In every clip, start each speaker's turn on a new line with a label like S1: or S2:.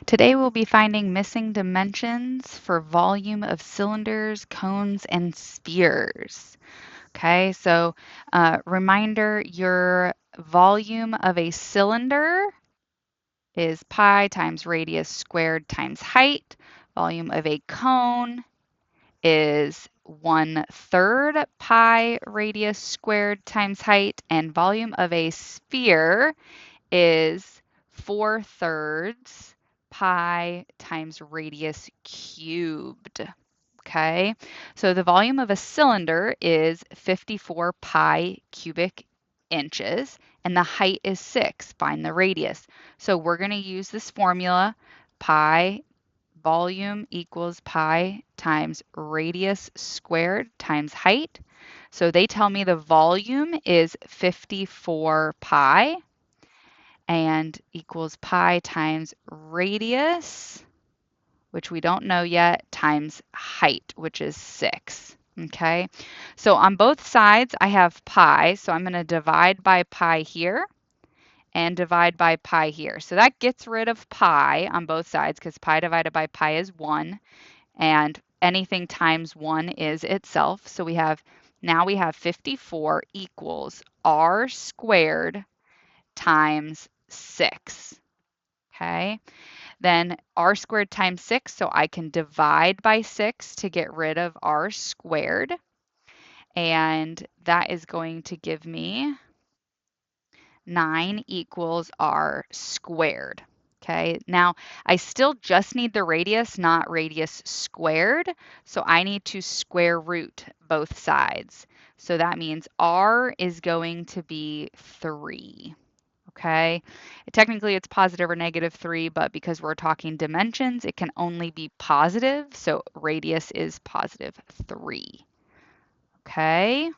S1: Today we'll be finding missing dimensions for volume of cylinders, cones, and spheres. Okay, so reminder, your volume of a cylinder is pi times radius squared times height. Volume of a cone is 1/3 pi radius squared times height, and volume of a sphere is 4/3 pi times radius cubed. Okay, so the volume of a cylinder is 54 pi cubic inches, and the height is 6. Find the radius. So we're going to use this formula, pi volume equals pi times radius squared times height. So they tell me the volume is 54 pi and equals pi times radius, which we don't know yet, times height, which is 6. Okay, so on both sides I have pi, so I'm going to divide by pi here and divide by pi here. So that gets rid of pi on both sides because pi divided by pi is 1, and anything times 1 is itself. So now we have 54 equals r squared times 6. Okay, then r squared times 6, so I can divide by 6 to get rid of r squared. And that is going to give me 9 equals r squared. Okay, now I still just need the radius, not radius squared. So I need to square root both sides. So that means r is going to be 3. Okay, technically it's positive or negative 3, but because we're talking dimensions, it can only be positive. So radius is positive 3. Okay,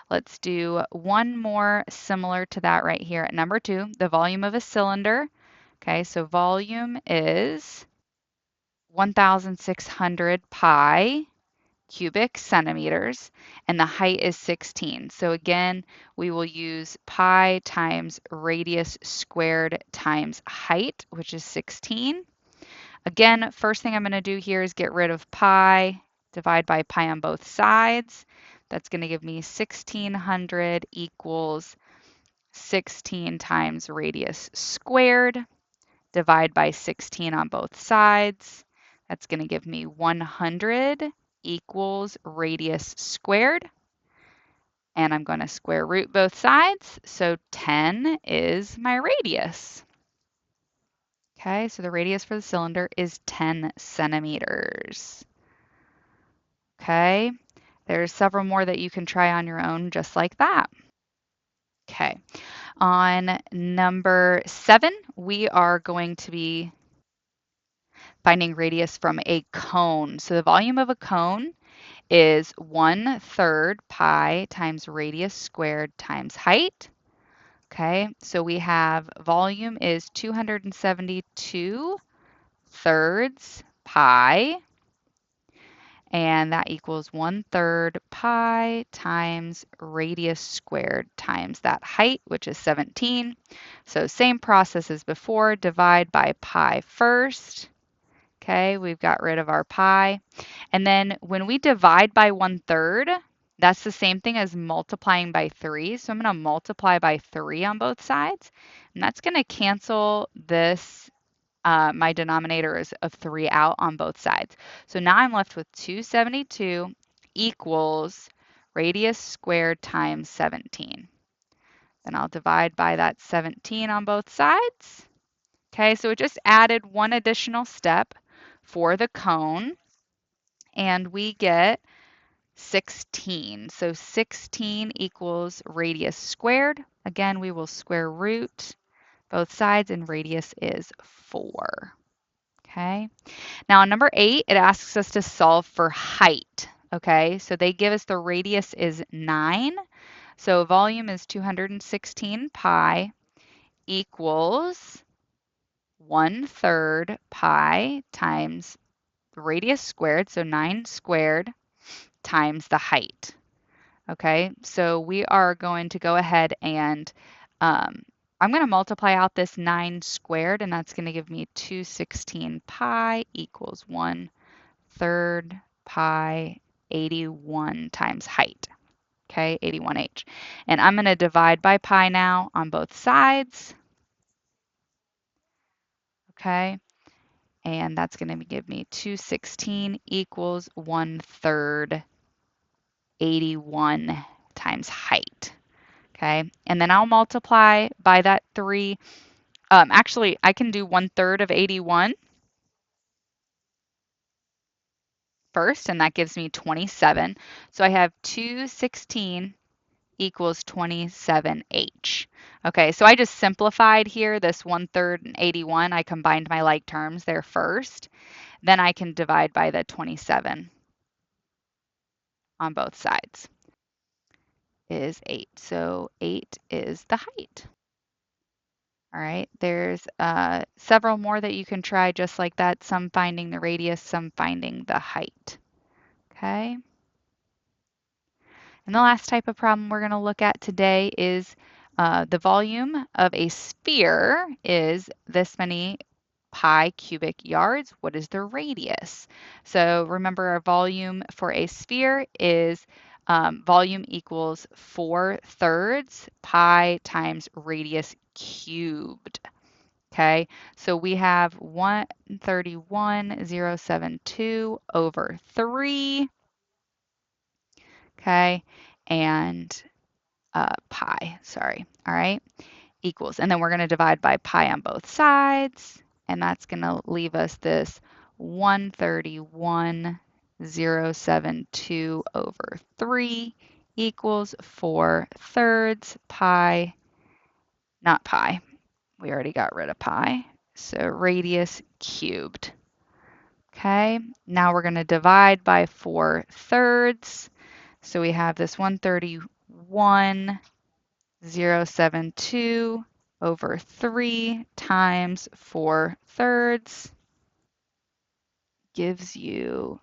S1: let's do one more similar to that right here at number 2, the volume of a cylinder. Okay, so volume is 1,600 pi cubic centimeters, and the height is 16. So again, we will use pi times radius squared times height, which is 16. Again, first thing I'm going to do here is get rid of pi, divide by pi on both sides. That's going to give me 1,600 equals 16 times radius squared. Divide by 16 on both sides. That's going to give me 100 equals radius squared. And I'm going to square root both sides. So 10 is my radius. Okay, so the radius for the cylinder is 10 centimeters. Okay, there's several more that you can try on your own just like that. Okay, on number 7, we are going to be finding radius from a cone. So the volume of a cone is 1/3 pi times radius squared times height. Okay, so we have volume is 272 thirds pi, and that equals 1/3 pi times radius squared times that height, which is 17. So same process as before, divide by pi first. Okay, we've got rid of our pi. And then when we divide by 1/3, that's the same thing as multiplying by 3. So I'm going to multiply by 3 on both sides. And that's going to cancel this, my denominator is of 3 out on both sides. So now I'm left with 272 equals radius squared times 17. Then I'll divide by that 17 on both sides. Okay, so it just added one additional step for the cone, and we get 16. So 16 equals radius squared. Again, we will square root both sides, and radius is 4. Okay. Now on number 8, it asks us to solve for height. Okay, so they give us the radius is 9. So volume is 216 pi equals 1/3 pi times radius squared, so 9 squared, times the height. Okay, so we are going to go ahead and I'm going to multiply out this 9 squared, and that's going to give me 216 pi equals 1/3 pi 81 times height. Okay, 81h. And I'm going to divide by pi now on both sides. Okay, and that's going to give me 216 equals 1/3 81 times height. Okay, and then I'll multiply by that 3. Actually, I can do 1/3 of 81 first, and that gives me 27. So I have 216 equals 27h. Okay, so I just simplified here this 1/3 and 81. I combined my like terms there first. Then I can divide by the 27 on both sides. Is 8. So 8 is the height. All right, there's several more that you can try just like that, some finding the radius, some finding the height. Okay. And the last type of problem we're going to look at today is the volume of a sphere is this many pi cubic yards. What is the radius? So remember, our volume for a sphere is volume equals 4/3 pi times radius cubed. Okay, so we have 131,072 over 3. Okay, and pi, sorry, all right, equals. And then we're going to divide by pi on both sides, and that's going to leave us this 131,072 over 3 equals 4/3 pi, not pi, we already got rid of pi, so radius cubed. Okay, now we're going to divide by 4/3. So we have this 131,072 over 3 times 4/3 gives you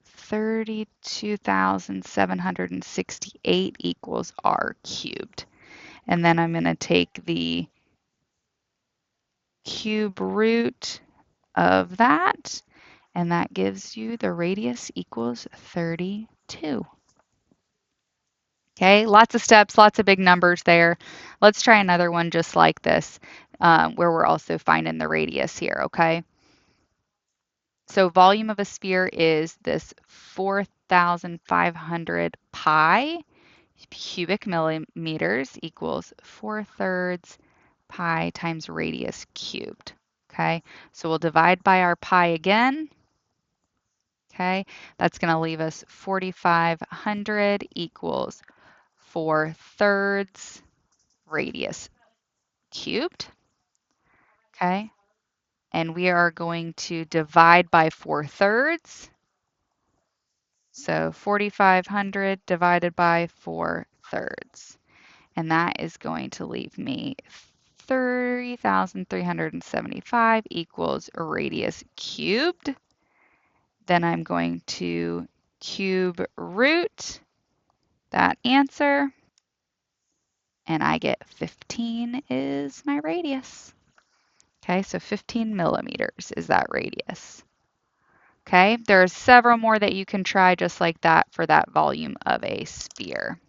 S1: 32,768 equals r cubed. And then I'm going to take the cube root of that, and that gives you the radius equals 32. Okay, lots of steps, lots of big numbers there. Let's try another one just like this, where we're also finding the radius here, okay? So volume of a sphere is this 4,500 pi cubic millimeters equals 4/3 pi times radius cubed, okay? So we'll divide by our pi again, okay? That's going to leave us 4,500 equals 4/3 radius cubed, okay? And we are going to divide by 4/3. So 4,500 divided by 4/3. And that is going to leave me 30,375 equals radius cubed. Then I'm going to cube root that answer, and I get 15 is my radius. Okay, so 15 millimeters is that radius. Okay, there are several more that you can try just like that for that volume of a sphere.